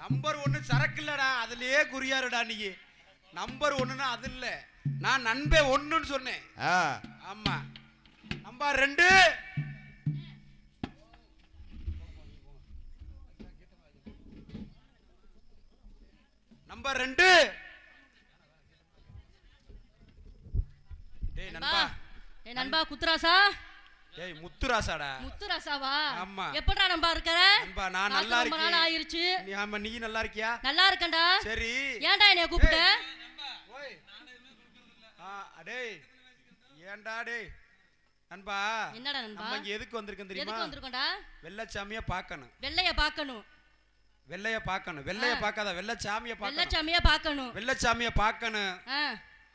Number 1 சரக்கு இல்லடா, அதுலயே குறியாருடா நீ. நம்பர் 1னா அது இல்ல, நான் நண்பே 1ன்னு சொன்னேன். ஆமா. நம்பர் 2 நம்பர் 2 டேய் நண்பா. ஏ நண்பா குத்துராசா. ஏய் முத்துராசாடா. முத்துராசாவா? ஆமா. எப்படா நண்பா இருக்கற? நண்பா நான் நல்லா இருக்கேன். ரொம்ப நாள் ஆயிருச்சு. நீ நல்லா இருக்கியா? நல்லா இருக்கேன்டா. சரி. ஏன்டா என்னைய கூப்பிட்ட? ஓய். டேய். ஏன்டா டேய். நண்பா. என்னடா நண்பா? நம்ம இங்க எதுக்கு வந்திருக்கோம் தெரியுமா? எதுக்கு வந்திருக்கோம்டா? வெள்ளச்சாமியை பார்க்கணும். வெள்ளைய பார்க்கணும். வெள்ளைய பார்க்கணும். வெள்ளைய பார்க்காத, வெள்ளச்சாமியை பார்க்கணும். வெள்ளச்சாமியை பார்க்கணும். வெள்ளச்சாமியை பார்க்கணும்.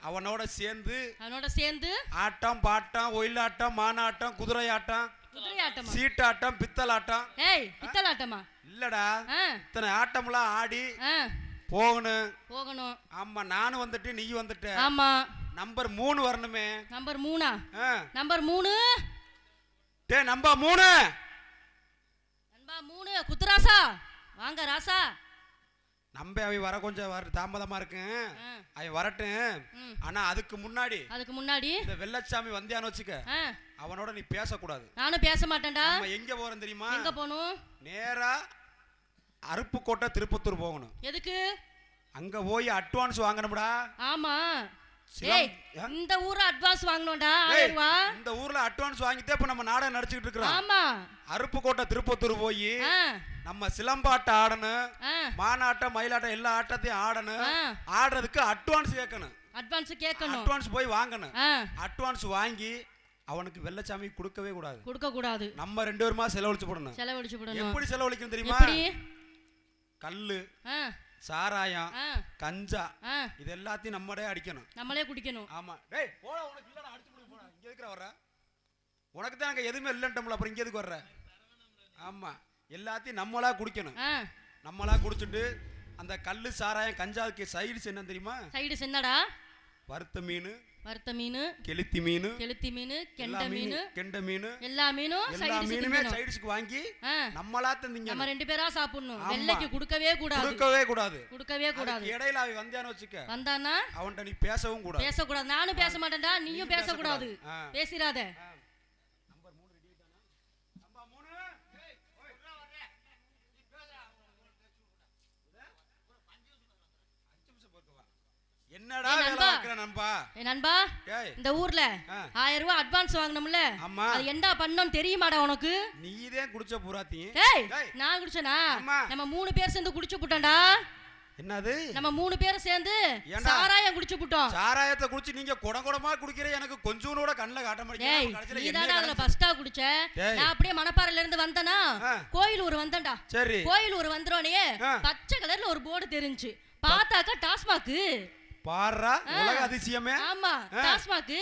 அவனோட சேர்ந்து ஆட்டம் பாட்டம் ஒயிலாட்டம் மானாட்டம் குதிரையாட்டம் சீட்டாட்டம் பித்தலாட்டம். ஏய் பித்தலாட்டமா? இல்லடா, இத்தனை ஆட்டம்லாம் ஆடி போகணும். ஆமா, நானும் வந்துட்டு நீ வந்துட்ட. ஆமா. நம்பர் 3 வரணுமே. நம்பர் 3? நம்பர் 3 டேய் நம்பர் 3. நம்பர் 3 குத்துராசா வாங்க ராசா. நம்ப அவன் வர கொஞ்சம் தாமதமா இருக்கு, அவன் வரட்டும். ஆனா அதுக்கு முன்னாடி இந்த வெள்ளச்சாமி வந்தியான்னு வச்சுக்க, அவனோட நீ பேசக்கூடாது. நானும் பேச மாட்டேன்டா. நம்ம எங்க போறோம் தெரியுமா? எங்க போணும்? நேரா அருப்புக்கோட்டை திருப்பத்தூர் போகணும். எதுக்கு? அங்க போய் அட்வான்ஸ் வாங்கணும்டா. ஆமா. ஏய் இந்த ஊர்ல அட்வான்ஸ் வாங்கணும்டா. 1000 ரூபாய். இந்த ஊர்ல அட்வான்ஸ் வாங்கிட்டே இப்ப நம்ம நாடகம் நடிச்சிட்டு இருக்கோம். ஆமா. அருப்புக்கோட்டை திருப்பத்தூர் போய் நம்ம சிலம்பாட்டம் ஆடணும், மானாட்டம் மயிலாட்டம் எல்லா ஆட்டத்தையும் ஆடணும். ஆடுறதுக்கு அட்வான்ஸ் கேட்கணும். அட்வான்ஸ் போய் வாங்கணும். அட்வான்ஸ் வாங்கி அவனுக்கு வெள்ளச்சாமி கொடுக்கவே கூடாது. நம்ம 2 பேருமா செலவழிச்சு போடணும். எப்படி செலவழிக்கணும் தெரியுமா? கல்லு, சாராயம், கஞ்சா இது எல்லாத்தையும் நம்மளே அடிக்கணும், நம்மளே குடிக்கணும். ஆமா. டேய் போடா, உனக்கு இல்லடா, அடிச்சு குடி போடா. இங்க எதுக்குற வர்ற? உனக்கு தான் அங்க எதுவுமே இல்லன்ட்டம்ல, அப்புறம் இங்க எதுக்கு வர்ற? ஆமா, எல்லாத்தையும் நம்மளா குடிக்கணும். நம்மளா குடிச்சிட்டு அந்த கல்லு சாராயம் கஞ்சாவுக்கு சைடுஸ் என்ன தெரியுமா? சைடுஸ் என்னடா? வறுத்த மீன், கெளுத்தி மீன், கெண்டை மீன், எல்லா மீனுமே சைடுஸ்க்கு வாங்கி நம்மளா தந்தீங்க. நம்ம 2 பேரா சாப்பிடணும். வெள்ளைக்கு கொடுக்கவே கூடாது. இடையில அவன் வந்தானே வச்சுக்க, வந்தானா அவன்கிட்ட நீ பேசவும் கூடாது. நானும் பேச மாட்டேன்டா, நீயும் பேசக்கூடாது. பேசிராத. என்னடா வேலை பார்க்கற நண்பா? நண்பா இந்த ஊர்ல 1000 ரூபாய் அட்வான்ஸ் வாங்கணும்ல, அது என்ன பண்ணனும் தெரியுமாடா உனக்கு? நீதே குடிச்ச புராத்தி. ஏய் நான் குடிச்சனா? நம்ம 3 பேர் சேர்ந்து குடிச்சு புட்டோம்டா. என்னது? நம்ம 3 பேர் சேர்ந்து சாராயம் குடிச்சு புட்டோம். சாராயத்தை குடிச்சு நீங்க குடகுடமா குடிக்கிற, எனக்கு கொஞ்சம் கூட கண்ணல காட்ட மாட்டீங்க. கடைசில என்னடா அதுல ஃபர்ஸ்டா குடிச்ச? நான் அப்படியே மணப்பாறையில இருந்து வந்தனா, கோயிலூர் வந்தேன்டா. சரி. கோயிலூர் வந்தறோனே பச்சை கலர்ல ஒரு போர்டு தெரிஞ்சு, பார்த்தாக்க டாஸ்மாக். பாரா, உலக அதிசயமே. ஆமா டாஸ்மாக்.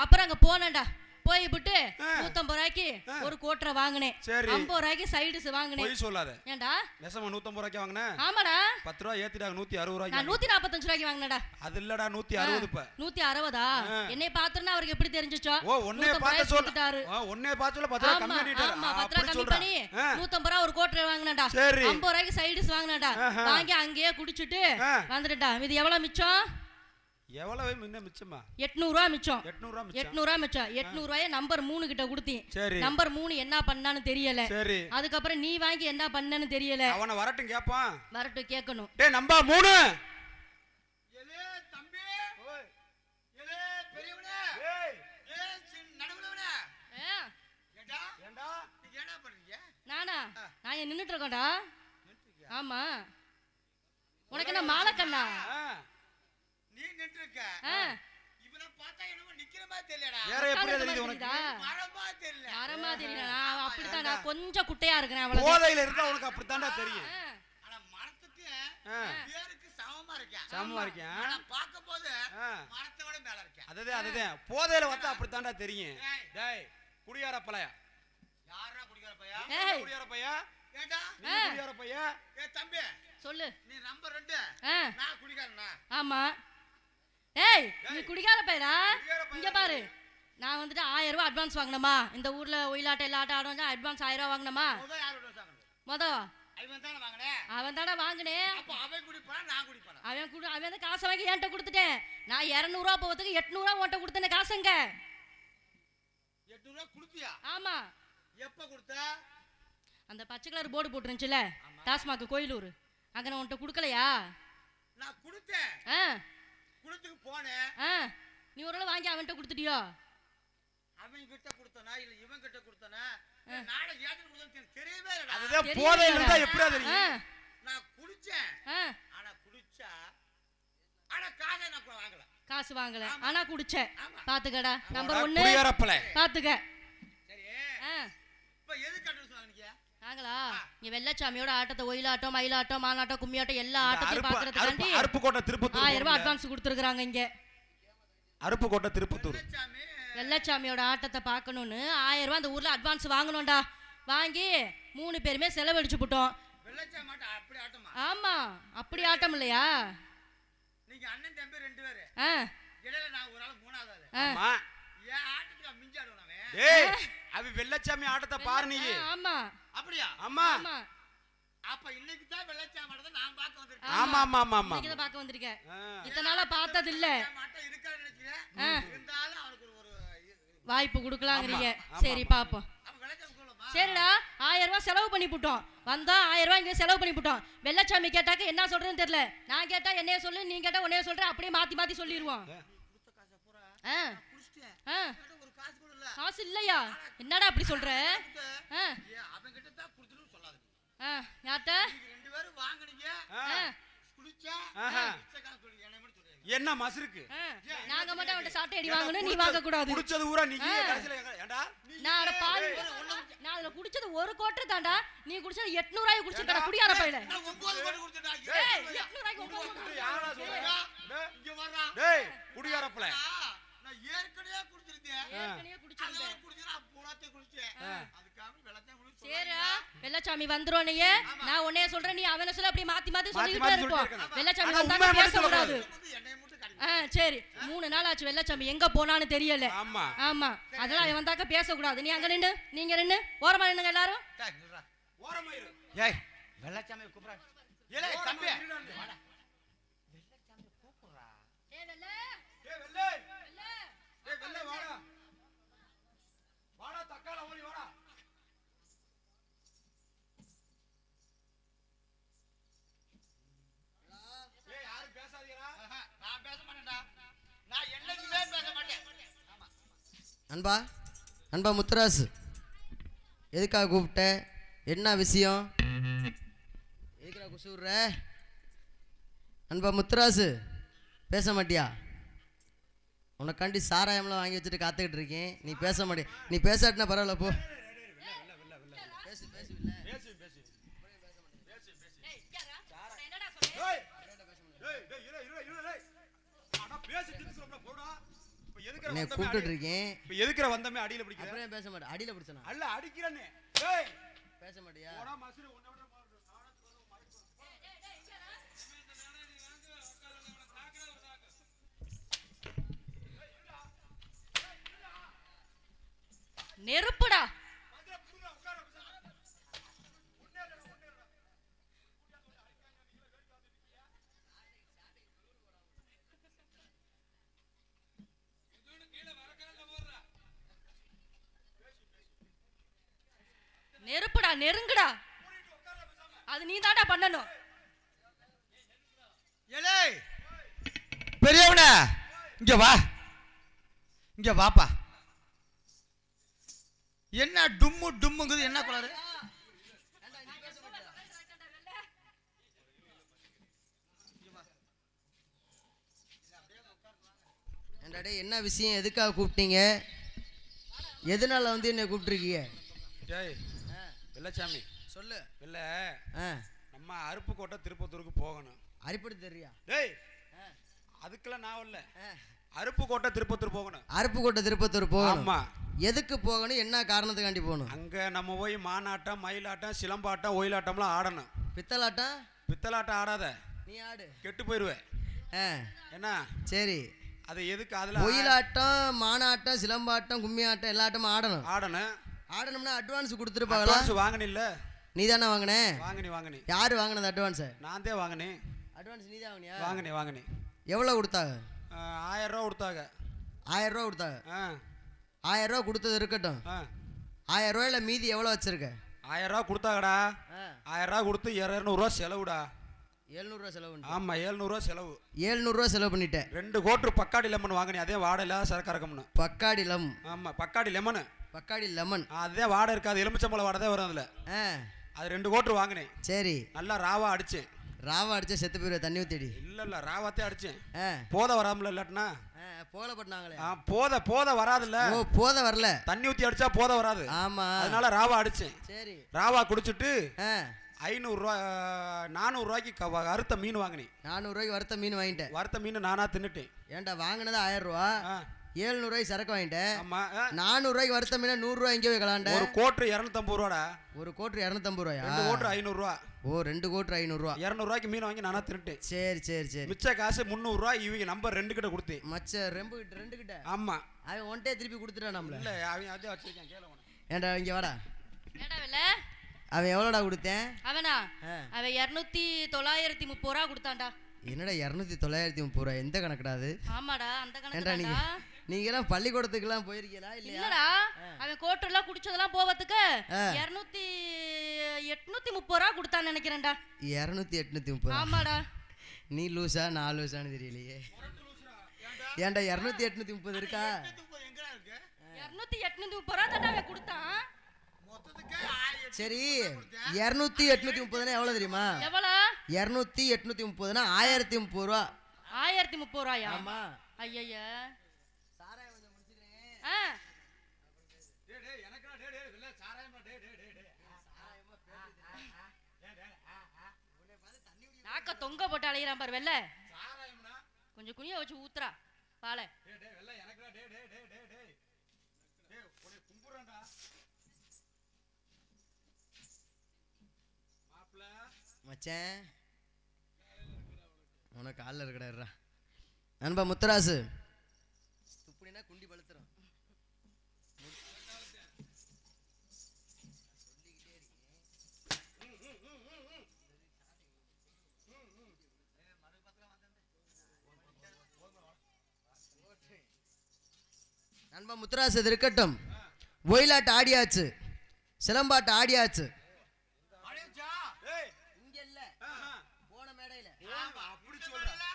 அப்புறம் அங்க போனேன்டா, போய் விட்டு 150 ரூபாய்க்கு ஒரு கோட்டரை வாங்குனேன். 50 ரூபாய்க்கு சைடுஸ் வாங்குனேன். போய் சொல்லாத. ஏன்டா நெசமா 150 ரூபாய்க்கு வாங்குன? ஆமாடா. 10 ரூபாய் ஏத்திடாங்க, 160 ரூபாய்க்கு. நான் 145 ரூபாய்க்கு வாங்குனடா. அது இல்லடா 160. இப்ப 160ஆ? என்னைய பார்த்தறனா அவருக்கு எப்படி தெரிஞ்சுச்சோ? ஓ ஒண்ணே பார்த்து சொல்லிட்டாரு. ஒண்ணே பார்த்து சொல்ல 10 ரூபாய் கம்மி பண்ணிட்டாரு. ஆமா 10 ரூபாய் கம்மி பண்ணி 150 ரூபாய் ஒரு கோட்டரை வாங்குனடா. 50 ரூபாய்க்கு சைடுஸ் வாங்குனடா. வாங்கி அங்கேயே குடிச்சிட்டு வந்துட்டடா. இது எவ்வளவு மிச்சம்? எவ்வளவு மிச்சமா? 800 ரூபாய் மிச்சம். 800 ரூபாய் மிச்சம். 800 ரூபாயை நம்பர் 3 கிட்ட கொடுத்தேன். நம்பர் 3 என்ன பண்ணான்னு தெரியல. அதுக்கப்புறம் நீ வாங்கி என்ன பண்ணன்னு தெரியல. அவன வரட்டும் கேட்பான். வரட்டும் கேட்கணும். டேய் நம்பர் 3. எலே தம்பி, ஓய் எலே பெரியவனே, ஏய் நடுவுலவனே, ஏடா நீ ஏடா பண்றீங்க? நானா நான் நின்னுட்டு இருக்கேன்டா. ஆமா. உனக்கு என்ன மாலக்கண்ணா? நீ நின்னு இருக்க. இவனை பார்த்தா என்னமோ நிக்கிற மாதிரி தெரியலடா. வேற எப்படி தெரியுது உனக்கு? மரமா தெரியல. நான் அப்படிதான், நான் கொஞ்சம் குட்டையா இருக்கேன் அவ்வளவு. போதையில இருந்தா உனக்கு அப்படிதான்டா தெரியும். ஆனா மரத்துக்கு பேருக்கு சமமா இருக்கேன். ஆனா பாக்கும்போது மரத்தை விட மேல இருக்கேன். அதுதான் போதையில வந்தா அப்படிதான்டா தெரியும். டேய் குடியார பளையா. யாரா குடியார பையா? குடியார பையா? ஏடா நீ குடியார பையா? ஏய் தம்பி சொல்லு. நீ நம்பர் 2, நான் குடிகாரனா? ஆமா. ஏய் நீ குடிகார பையடா. இங்க பாரு, நான் வந்துட்டு 1000 ரூபாய் அட்வான்ஸ் வாங்கணுமா? இந்த ஊர்ல ஒயிலாட்ட எல்லா ஆட்டம் ஆடுறோம், அட்வான்ஸ் 1000 ரூபாய் வாங்கணுமா? முத அவன் தானே வாங்கினேன். அவன் தான் காசை வாங்கி என்கிட்ட கொடுத்துட்டேன். நான் 200 ரூபா போகிறதுக்கு 800 ரூபா உன்கிட்ட கொடுத்தேன். காசுங்க 800 ரூபா கொடுத்தியா? ஆமா. எப்ப கொடுத்த? அந்த பச்சை கலர் போர்டு போட்டுருந்துச்சுல டாஸ்மாக் கோயிலூர், அங்க நான் உன்கிட்ட கொடுக்கலையா? நான் கொடுத்தேன். கொடுத்துக்கு போனேன். நீ ஒரு வாங்கி அவன்கிட்ட கொடுத்துட்டியோ? அவன் கிட்ட கொடுத்தனா இல்ல இவன் கிட்ட கொடுத்தனா? நாளை ஏத்து கொடுத்தது தெரியவே இல்ல. அதுதான் போதை இருந்தா எப்படியா தெரியும்? நான் குடிச்சேன். ஆனா குடிச்சா காசை நான் வாங்கல. காசு வாங்கல ஆனா குடிச்ச. பாத்துக்கடா நம்பர் 1 குடியரப்பல. பாத்துக்க. சரி. இப்ப எது கட்டணும் சொன்னீங்க? நாங்களா இங்க வெள்ளச்சாமியோட ஆட்டத்தை ஒயிலாட்டம் மயிலாட்டம் மானாட்டம் கும்மியாட்டம் எல்லா ஆட்டத்தையும் பாக்குறதுக்காண்டி அருப்புக்கோட்டை திருப்பத்தூர் 1000 ரூபாய் அட்வான்ஸ் கொடுத்துருக்காங்க. இங்க அருப்புக்கோட்டை திருப்பத்தூர் வெள்ளச்சாமியோட ஆட்டத்தை பார்க்கணும்னு 1000 ரூபாய் அந்த ஊர்ல அட்வான்ஸ் வாங்கணும்டா. வாங்கி 3 பேருமே செலவழிச்சு போட்டோம். வெள்ளச்சாமி ஆட்டம் அப்படி ஆட்டமா? ஆமா அப்படி ஆட்டம் இல்லையா? நீங்க அண்ணன் தம்பி 2 பேரு. இடையில நான் ஒரு ஆள் மூணாவது. ஆமா. ஏன் ஆட்டத்துக்கு மிஞ்சி ஆடுவானே? டேய் அவ வெள்ளச்சாமி ஆட்டத்தை பாரு நீ. ஆமா. அப்படியா? ஆமா. அப்ப இன்னைக்கு தான் வெள்ளச்சாமி ஆட்டத்தை நான் பார்க்க வந்திருக்கேன். ஆமா ஆமா ஆமா ஆமா. இன்னைக்கு தான் பார்க்க வந்திருக்கேன். இத்தனை நாளா பார்த்தது இல்ல. ஆட்டம் இருக்கான்னு நினைக்கிறேன். இருந்தாலும் அவருக்கு ஒரு வாய்ப்பு கொடுக்கலாங்கறீங்க. சரி பாப்போம். அப்ப வெள்ளச்சாமி சொல்லுமா? சரிடா 1000 ரூபாய் செலவு பண்ணி போட்டோம். வந்தா 1000 ரூபாய் இங்க செலவு பண்ணி போட்டோம். வெள்ளச்சாமி கேட்டாக்க என்ன சொல்றேன்னு தெரியல. நான் கேட்டா என்னைய சொல்லு, நீ கேட்டா உன்னைய சொல்ற, அப்படியே மாத்தி மாத்தி சொல்லிடுவோம். கொடுத்த காசை பூரா குடிச்சிட்டேன். ஒரு காசு கூட இல்ல. காசு இல்லையா? என்னடா அப்படி சொல்ற? அவன் கிட்ட தான் குடுத்துன்னு சொல்லாத. யார்ட்ட? நீங்க 2 பேரும் வாங்குனீங்க. குடிச்சா காசு சொல்லி என்னை மட்டும் சொல்றீங்க. என்ன மசருக்கு? நாங்க மட்டும் அவன்ட்ட சாட்டை அடி வாங்கணும், நீ வாங்க கூடாது. குடிச்சது ஊரா நீ கடைசில ஏண்டா? நான் அட பாவி. நான் அதுல குடிச்சது 1 குவார்ட்டர் தான்டா. நீ குடிச்சது 800 ரூபாய் குடிச்சிட்டடா குடியார பையல. நான் 9 கோடி கொடுத்தடா. ஏய் 800 ரூபாய்க்கு 9 கோடி யாரடா சொல்றா? இங்க வரடா. டேய் குடியாரப்பல. நான் ஏற்கனவே குடிச்சிருந்தேன். ஏற்கனவே குடிச்சிருந்தேன். அத குடிச்சா பூராத்தை குடிச்சேன். அதுக்காக வெள்ளத்தை குடிச்சு. சரிடா வெள்ளச்சாமி வந்துறோனே. நான் உன்னைய சொல்றேன், நீ அவன சொல்ல அப்படியே மாத்தி மாத்தி சொல்லிட்டே இருப்போம். வெள்ளச்சாமி வந்தா பேச கூடாது. என்னை மட்டும் கடி. சரி 3 நாள் ஆச்சு வெள்ளச்சாமி எங்க போனான்னு தெரியல. ஆமா ஆமா அதெல்லாம் அவன் வந்தாக்க பேச கூடாது. நீ அங்க நின்னு, நீங்க நின்னு ஓரமா நின்னுங்க எல்லாரும். டேய் நில்றா. ஓரமா இரு. ஏய் வெள்ளச்சாமி கூப்பிடுறா. ஏலே தம்பி வாடா. வெள்ளச்சாமி கூப்பிடுறா. ஏய் வெள்ள. ஏய் வெள்ள. வெள்ள. ஏய் வெள்ள வாடா. வாடா தக்காள ஓடி வாடா. ஏய் யாரும் பேசாதீங்கடா. நான் பேச மாட்டேன்டா. நான் என்னைக்குமே பேச மாட்டேன். ஆமா. அன்பா அன்பா முத்துராசு, எதுக்காக கூப்பிட்ட? என்ன விஷயம்? எதுக்குடா குசுற? அன்பா முத்துராசு பேச மாட்டியா? உனக்காண்டி சாராயம்லாம் வாங்கி வச்சுட்டு காத்துக்கிட்டு இருக்கேன். நீ பேச மாட்டியா? நீ பேசாட்டினா பரவாயில்ல போ. பேசு பேசு பேசு பேசு. ஏய் யாரா? என்னடா சொல்ற? டேய் டேய் டேய் இரு இரு டேய். அட பேசி திருப்பி சொல்றா போடா. இப்ப எதுக்குற நீ வந்தமே? கூப்பிட்டு இருக்கேன். இப்ப எதுக்குற வந்தமே அடியில பிடிக்கிற? அப்புறம் பேச மாட்டேன். அடியில பிடிச்சனா? அல்ல அடிக்கிறனே. டேய் பேச மாட்டியா? போடா மசுரு உன்னை விட நெருப்புடா. நெருப்புடா நெருங்குடா. அது நீ தான்டா பண்ணணும். ஏலே பெரியவனே இங்க வா. இங்க வாப்பா. என்ன டும்மு டும்முங்குது? என்ன குளறு? ஏன்டா என்ன விஷயம்? எதுக்காக கூப்பிட்டீங்க? எதனால வந்து என்ன கூப்பிட்டுருக்கீங்க? டேய் வெள்ளச்சாமி சொல்லு. வெள்ள ஆ நம்ம அருப்புக்கோட்டை திருப்பத்தூருக்கு போகணும். அரிப்படி தெரியா? டேய் அதுக்கெல்லாம் நான் இல்ல. அருப்புக்கோட்டை திருப்பத்தூர் போகணும். அருப்புக்கோட்டை திருப்பத்தூர் போகணும். ஆமா. எதுக்கு போகணும்? என்ன காரணத்துக்காண்டி போகணும்? அங்க நம்ம போய் மானாட்டம் மயிலாட்டம் சிலம்பாட்டம் ஒயிலாட்டம்லாம் ஆடணும். பித்தலாட்டம் பித்தலாட்டம் ஆடாத, நீ ஆடு, கெட்டு போயிடுவேன். என்ன சரி. அது எதுக்கு? அதுல ஒயிலாட்டம் மானாட்டம் சிலம்பாட்டம் கும்மி ஆட்டம் எல்லா ஆட்டமும் ஆடணும். ஆடணும். ஆடணும்னா அட்வான்ஸ் கொடுத்துருப்பாங்களா? அட்வான்ஸ் வாங்கணும் இல்ல? நீ தானே வாங்கின? வாங்கினி. யாரு வாங்கினது அட்வான்ஸ்? நான் தான் வாங்கினேன். அட்வான்ஸ் நீ தான் வாங்கினியா? வாங்கினி. எவ்வளோ கொடுத்தாங்க? 1000 ரூபா கொடுத்தாங்க. 1000 ரூபா கொடுத்தாங்க. 1000 ரூபா கொடுத்தது இருக்கட்டும். 1000 ரூபாயில மீதி எவ்வளோ வச்சிருக்க? 1000 ரூபா கொடுத்தாங்கடா. 1000 ரூபா கொடுத்து 200 ரூபா செலவுடா. 700 ரூபா செலவு. ஆமா 700 ரூபா செலவு. 700 ரூபா செலவு பண்ணிட்டேன். 2 கோட்டு பக்காடி லெமன் வாங்கினேன். அதே வாடை இல்லாத சரக்கு ரகம்னு. பக்காடி லெமன். ஆமா பக்காடி லெமன். பக்காடி லெமன். அதே வாடை இருக்காது. எலுமிச்சம்பழம் வாடை தான் வரும் அதுல. அது 2 கோட்டு வாங்கினேன். சரி. நல்லா ராவா அடிச்சேன். ராவா அடிச்சா செத்து போயிடுவேன் தண்ணி ஊத்திடி. இல்ல ராவாத்தே அடிச்சேன். போத வராமல இல்லாட்டினா போத பண்ணாங்களே. போத வராதுல்ல. ஓ போத வரல. தண்ணி ஊத்தி அடிச்சா போத வராது. ஆமா அதனால ராவா அடிச்சேன். சரி. ராவா குடிச்சிட்டு 500 ரூபா 400 ரூபாய்க்கு அறுத்த மீன் வாங்கினேன். 400 ரூபாய்க்கு வறுத்த மீன் வாங்கிட்டேன். வறுத்த மீன் நானா தின்னுட்டேன். ஏன்டா வாங்கினது 1000 ரூபா, 700 ரூபாய்க்கு சரக்கு வாங்கிட்டேன். ஆமா 400 ரூபாய்க்கு வறுத்த மீன் 100 ரூபாய் எங்கே வைக்கலாண்ட? ஒரு கோட்டு 250 ரூபாடா. ஒரு கோட்டு 250 ரூபாயா? 2 கோட்டு 500 ரூபா. ஓ 2 கோட்டு 500 ரூபா. 200 ரூபாய்க்கு மீன் வாங்கி நானா தின்னுட்டேன். சரி சரி சரி. மிச்ச காசு 300 ரூபாய் இவங்க நம்பர் 2 கிட்ட கொடுத்தேன். மச்ச ரெம்பு கிட்ட 2 கிட்ட. ஆமா அவன் ஒன்டே திருப்பி கொடுத்துட்டான் நம்மள. இல்ல அவன் அதே வச்சிருக்கான் கேள உன. ஏன்டா இங்க வாடா. ஏடா வெல்ல? அவன் எவ்வளோடா கொடுத்தேன்? அவனா? அவன் 930 ரூபா கொடுத்தான்டா. என்னடா 930 ரூபா? எந்த கணக்குடா அது? ஆமாடா அந்த கணக்குடா. நீங்க எல்லாம் பள்ளிக்கூடத்துக்குலாம் போயிருக்கீங்களா இல்லையா? இல்லடா அவன் கோட்டெல்லாம் குடிச்சதெல்லாம் போவதுக்கு 830 ரூபா கொடுத்தான்னு நினைக்கிறேன்டா. 830. ஆமாடா. நீ லூசா நான் லூசான்னு தெரியலையே. ஏன்டா 830 இருக்கா? 830 ரூபா தான் அவன் கொடுத்தான். சரி 200 எவ்வளவு தெரியுமா? எவ்வளவு? 200 1030 ரூபா. 1030 ரூபாயா? ஆமா. ஐயய்யா சாராயம் கொஞ்சம் முடிச்சிரேன். டேய் டேய் எனக்குடா டேய் டேய் வெல்ல சாராயமா டேய் டேய் டேய் டேய் சாராயமா பேசிட்டே. நாக்க தொங்க போட்டு அலையறான் பாரு வெல்ல. சாராயம்னா கொஞ்சம் குனிய வச்சு ஊத்துறா பாலை. டேய் டேய் வெல்ல எனக்குடா டேய் டேய் டேய் டேய் டேய் டேய் உன்னை கும்புறேன்டா. மாப்ள மச்சான் உனக்கு கால்ல இருக்கடா. நண்பா முத்தராசு துப்புனா குண்டி பழுத்துறோம். நண்பா முத்தராசு இது இருக்கட்டும். ஒயிலாட்டு ஆடியாச்சு, சிலம்பாட்டு ஆடியாச்சு.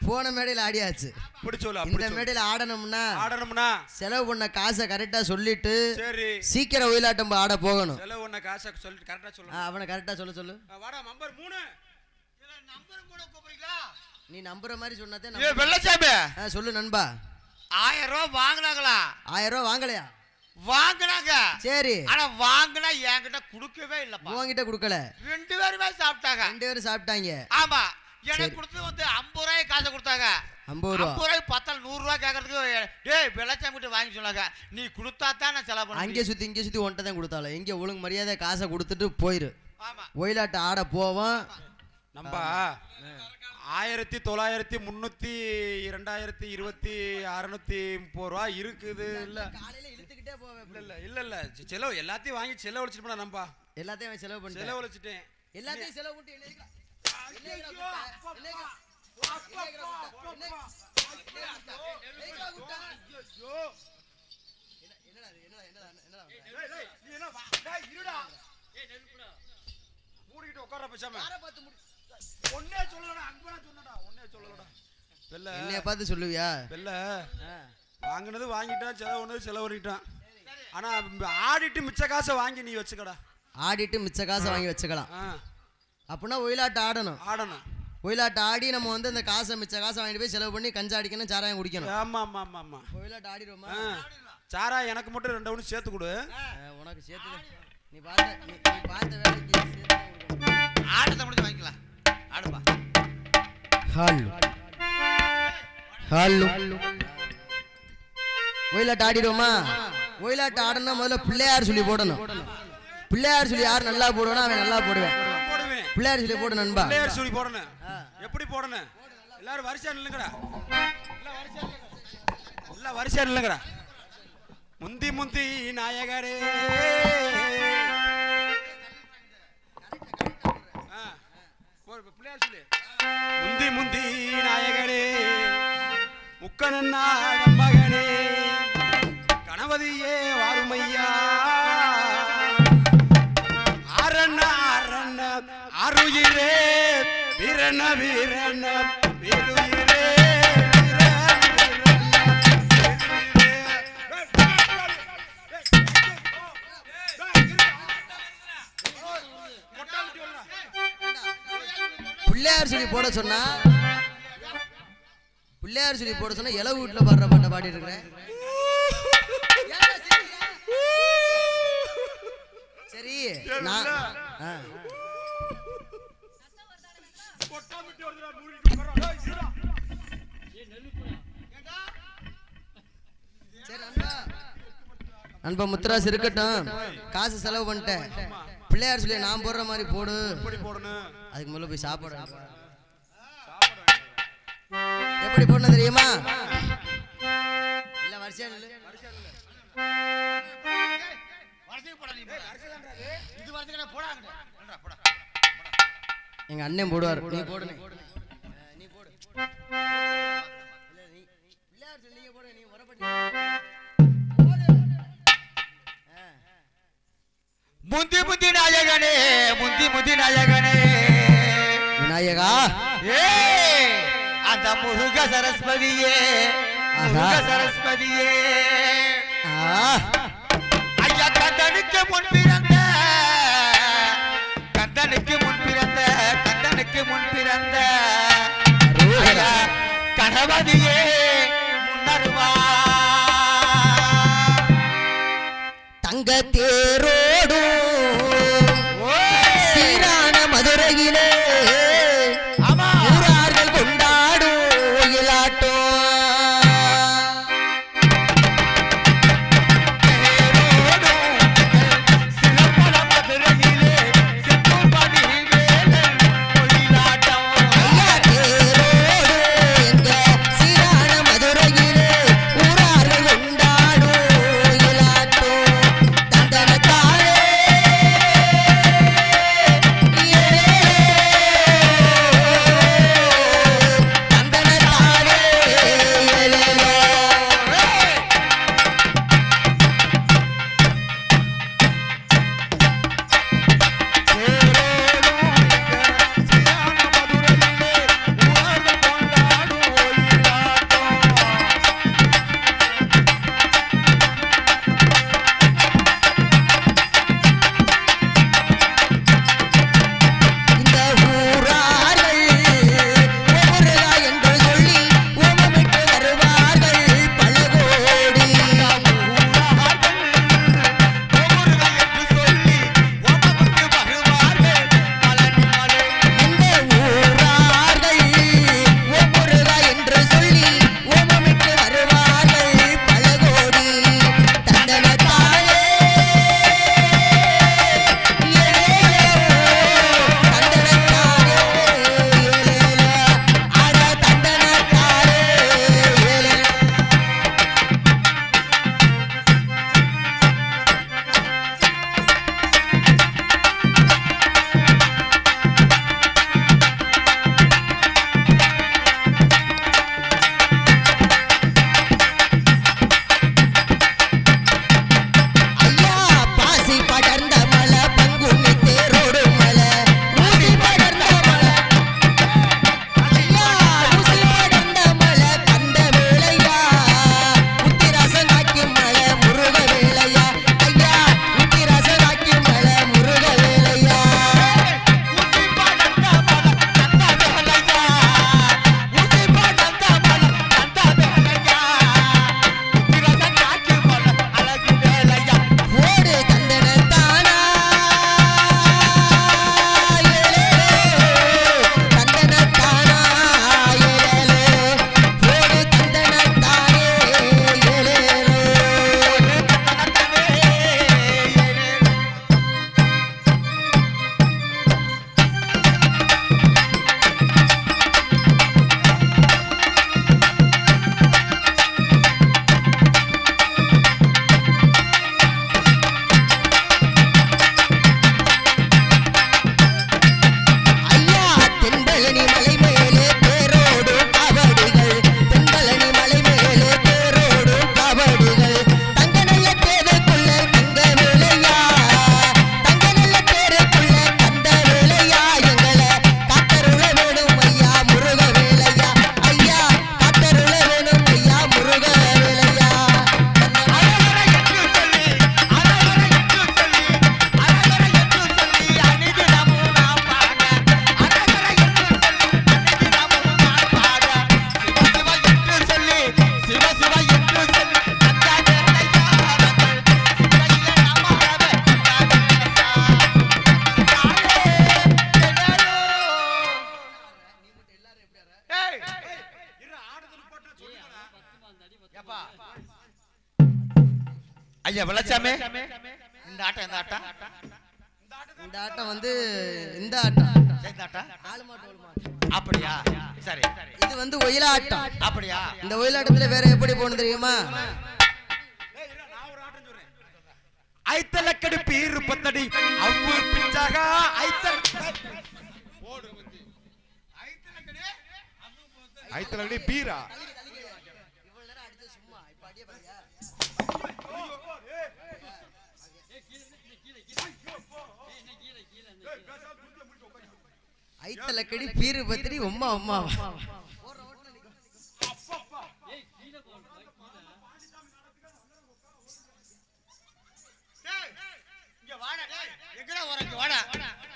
போன மேடையில் ஆடியாச்சு. இந்த மேடையில் ஆடணும்னா செலவு பண்ண காசை கரெக்டா சொல்லிட்டு சீக்கிரம் ஒயிலாட்டம் ஆட போகணும். செலவு பண்ண காசை சொல்லிட்டு கரெக்டா சொல்லு. அவனை கரெக்டா சொல்லு. வாடா நம்பர் 3. நம்பர் கூட கூப்பிடுறீங்களா? நீ நம்புற மாதிரி சொன்னாதே. ஏய் வெள்ளச்சாமி சொல்லு நண்பா. 1000 ரூபா வாங்குனாங்களா? 1000 ரூபா வாங்கலையா? வாங்குனாங்க. சரி. ஆனா வாங்குனா என்கிட்ட குடுக்கவே இல்லப்பா. உன்கிட்ட குடுக்கல. 2 பேருமே சாப்பிட்டாங்க. 2 பேரும் சாப்பிட்டாங்க. ஆமா. எனக்கு கொடுத்தது வந்து 50 ரூபாய் காசை கொடுத்தாங்க. 50 ரூபாய் பத்தால் 100 ரூபாய் கேட்கறதுக்கு டேய் வெள்ளச்சாமி கிட்ட வாங்கி சொன்னாங்க. நீ கொடுத்தா தான் நான் செலவு பண்ணுவேன். அங்கே சுத்தி இங்கே சுத்தி ஒன்ட்ட தான் கொடுத்தால. எங்க ஒழுங்கு மரியாதை காசை கொடுத்துட்டு போயிரு. ஆமா. ஒயிலாட்டு ஆட போவோம். நம்பா 1900 300 2020 630 ரூபா இருக்குது. இல்ல காலையில இழுத்துக்கிட்டே போவேன். இல்ல செலவு எல்லாத்தையும் வாங்கி செலவழிச்சிட்டு போனா நம்பா. எல்லாத்தையும் செலவு பண்ணிட்டேன். செலவழிச்சிட்டேன். எல்லாத்தையும் செலவு பண்ணிட்டு என்னைக்கு என்னைய பார்த்து சொல்லுவியா? வாங்கினது வாங்கிட்டான், செலவு செலவழிட்டான். ஆனா ஆடிட்டு மிச்ச காசை வாங்கி நீ வச்சுக்கடா. ஆடிட்டு மிச்ச காசை வாங்கி வச்சுக்கலாம். அப்படின்னா ஒயிலாட்டு ஆடணும். ஒயிலாட்டு ஆடி நம்ம வந்து அந்த காசை மிச்ச காசை வாங்கிட்டு போய் செலவு பண்ணி கஞ்சா அடிக்கணும், சாராயம் குடிக்கணும். ஆமா ஒயிலாட்டு ஆடிடுவோமா? சாராயம் எனக்கு மட்டும் 2 ஒன்று சேர்த்து கொடு. உனக்கு சேர்த்து நீ பார்த்த வேலைக்கு ஆடத்தை முடிச்சு வாங்கிக்கலாம். ஆடுப்பா. ஒயிலாட்டு ஆடிடுவோமா? ஒயிலாட்டு ஆடணும்னா முதல்ல பிள்ளையார் சொல்லி போடணும். பிள்ளையார் சொல்லி யார் நல்லா போடுவானோ அவன் நல்லா போடுவேன். பிள்ளையார் சொல்லி போடு நண்பா. பிள்ளையார் சொல்லி போடணும். எப்படி போடணும்? எல்லாரும் வரிசையா நில்லுங்கடா. எல்லாம் வரிசையா நில்லுங்கடா. முந்தி நாயகரே முந்தி முந்தி நாயகனே முக்கண்ணா மகனே கணபதியே வாருமையா அரண்ண அரண்ண அருயிரே வீரண்ண வீரண்ண வீருயிரே பிள்ளையார் சொல்லி போட சொன்னா பிள்ளையார் சொல்லி போட சொன்னா இளவு வீட்டுல பாடுற பாட்டை பாடிட்டு இருக்கிறேன். சரி நான் நண்பா முத்துராசு இருக்கட்டும், காசு செலவு பண்ணிட்டேன். பிள்ளையார் சொல்லி நான் போடுற மாதிரி போடு. அதுக்கு முதல்ல போய் சாப்பாடு எப்படி போடணும் தெரியுமா? இல்ல வரிசையா எங்க அண்ணன் போடுவார். நீ போடு, நீ போடு. பிள்ளையார் சொல்லி நீங்க போடு, நீ வரப்பட்டு முந்தி முந்தி நாயகனே முந்தி முந்தி நாயகனே விநாயகா அந்த முருக சரஸ்வதியே முருக சரஸ்வதியே ஐயா கந்தனுக்கு முன் பிறந்த கந்தனுக்கு முன் பிறந்த கந்தனுக்கு முன் பிறந்த கணபதியே முன்னருவா தங்க தேரோடு சீரான மதுரையிலே ஊரார்கள் கொண்டாடும் ஒயிலாட்டம். தந்தன ஐயா வெள்ளச்சாமி இந்த ஆட்டம் இந்த ஆட்டம் வந்து இந்த ஆட்டம் அப்படியா? சரி, இது வந்து ஒயிலாட்டம். அப்படியா? இந்த ஒயிலாட்டத்துல வேற எப்படி போகணும் தெரியுமா? ஐத்தலக்கடி பீரு பத்தடி அவ்வு பிச்சாக ஐத்தல் ஓடு வந்து ஐத்தலக்கடி பீரா இவ்வளவு நேரம் அடிச்ச சும்மா இப்ப அடியே பாரியா? ஐத்தலக்கடி பீரு பத்தடி உம்மா உம்மா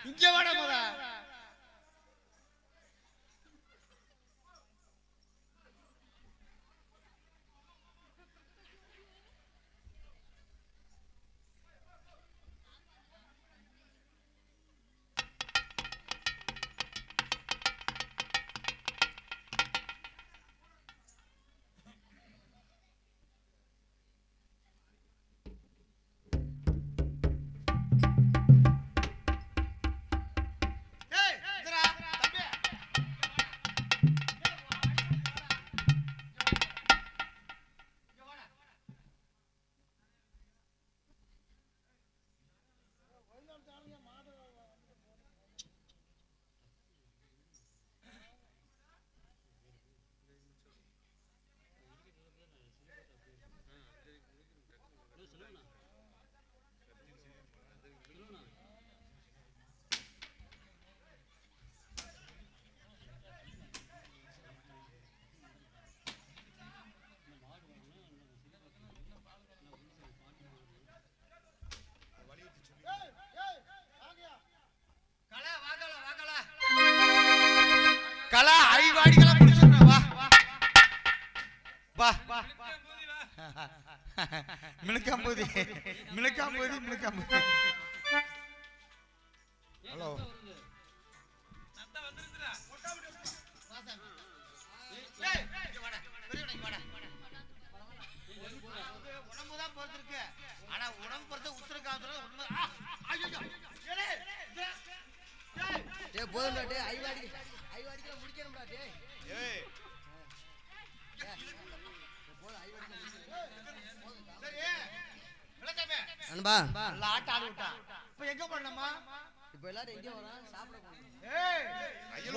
இங்க வாடா மொத. கலா ஐவாடிகளா முடிச்சிடுறா. வா வா மினுக்காம்பூதி ஹலோ நத்த வந்துருடா ஏய் இங்க வாடா பெரியவனே வாடா உடம்பு தான் பொறுத்திருக்கு ஆனா உடம்பு பொறுத்த உத்தர காதுல உடம்பு ஐயோ டேய் போதும்டா டேய் ஐவாடிக்கு முடிக்கணும்டா டேய் ஏய் அன்பா லாட் ஆடி விட்டா. இப்போ எங்க போறோம்மா? இப்போ எல்லாரும் எங்க வரோம்? சாப்பிட போறோம். ஏய்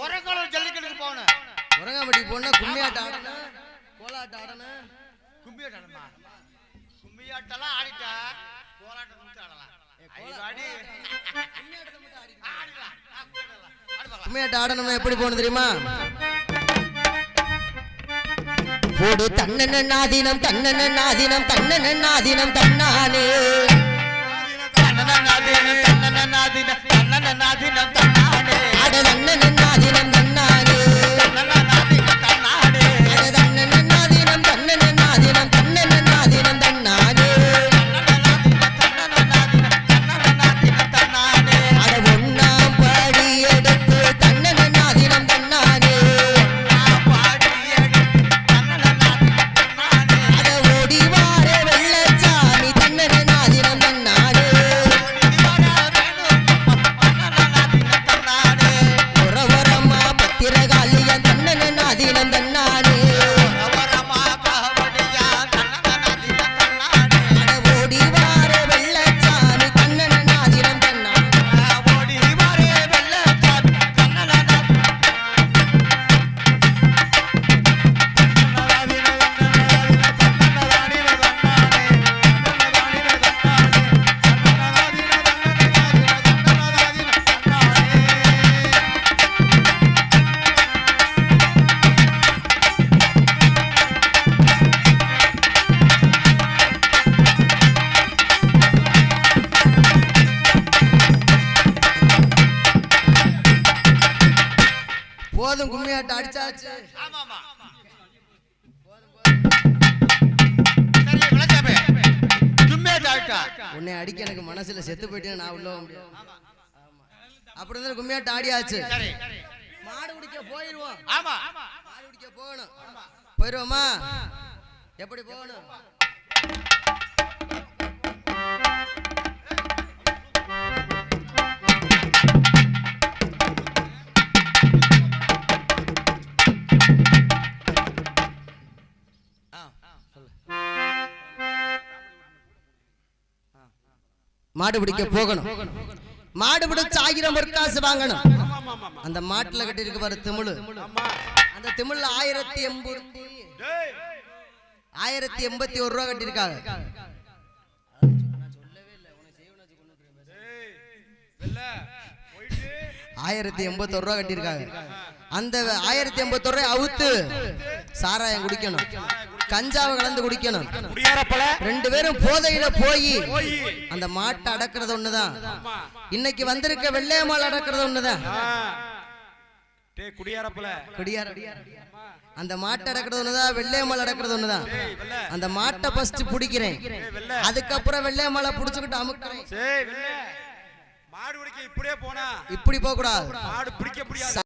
ஒரங்கோலம் ஜல்லிக்கட்டுக்கு போறோம். ஒரங்காம்பட்டிக்கு போனா கும்மியாட்டம் ஆடணும், கோலாட்டம் ஆடணும். கும்மியாட்டமா? கும்மியாட்டலாம் ஆடிட்டா கோலாட்டம் மட்டும் ஆடலாம். ஐவாடி கும்மியாட்டத்தை மட்டும் ஆடிக்கலாம். ஆடலாம். ஆடலாம். கும்மியாட்டம் ஆடணும்னா எப்படி போகணும் தெரியுமா? போடு தன்னன நாதினம் தன்னன நாதினம் தன்னன நாதினம் தன்னானே தன்னன நாதினம் தன்னானே அட தன்னன நாதினம் தன்னானே தன்னன நாதினம் தன்னானே அட தன்னன நாதினம் தன்னன நாதினம் தன்னன நாதினம் தன்னானே தன்னானே அட ஒண்ணாம் படி எடுத்து தன்னன நாதினம் தன்னானே அட ஓடி வார வெள்ளச்சாமி தன்னன நாதினம் தன்னானே ஒரவரமா பத்திரகாளியன் தன்னன நாதினம் தன்னானே அட ஓடி வார வெள்ளச்சாமி தன்னன நாதினம் தன்னானே போதும் கும்மியாட்டம் அடிச்சாச்சு. உன்னை அடிக்க எனக்கு மனசுல செத்து போயிட்டேன்னு நான் உள்ள போக முடியாது. அப்படி இருந்தாலும் கும்மியாட்டம் ஆடியாச்சு. மாடு குடிக்க போயிருவோம். மாடு குடிக்க போகணும். போயிருவோமா? எப்படி போகணும்? மாடு பிடிக்க போகணும். மாடு பிடிச்சு 1000 பொற்காசு வாங்கணும். அந்த மாட்டுல கட்டி இருக்கு பாரு திமிழு. அந்த திமிழ்ல 1081 ரூபா கட்டிருக்காங்க. 1081 ரூபா கட்டிருக்காங்க. அந்த 1081 ரூபாய் அவுத்து சாராயம் குடிக்கணும், கஞ்சாவை கலந்து குடிக்கணும். 2 பேரும் போதையில போய் அந்த மாட்டை அடக்கிறது ஒண்ணுதான். இன்னைக்கு வந்திருக்க வெள்ளையம்மாள் அடக்கிறது ஒண்ணுதான். அந்த மாட்டை அடக்கிறது ஒண்ணுதான், வெள்ளையம்மாள் அடக்கிறது ஒண்ணுதான். அந்த மாட்டை ஃபர்ஸ்ட் பிடிக்கிறேன், அதுக்கப்புறம் வெள்ளையம்மாளை புடிச்சுக்கிட்டு அமுக்கிறேன். மாடு பிடிக்க இப்படியே போனா இப்படி போக கூடாது. மாடு பிடிக்க முடியாது.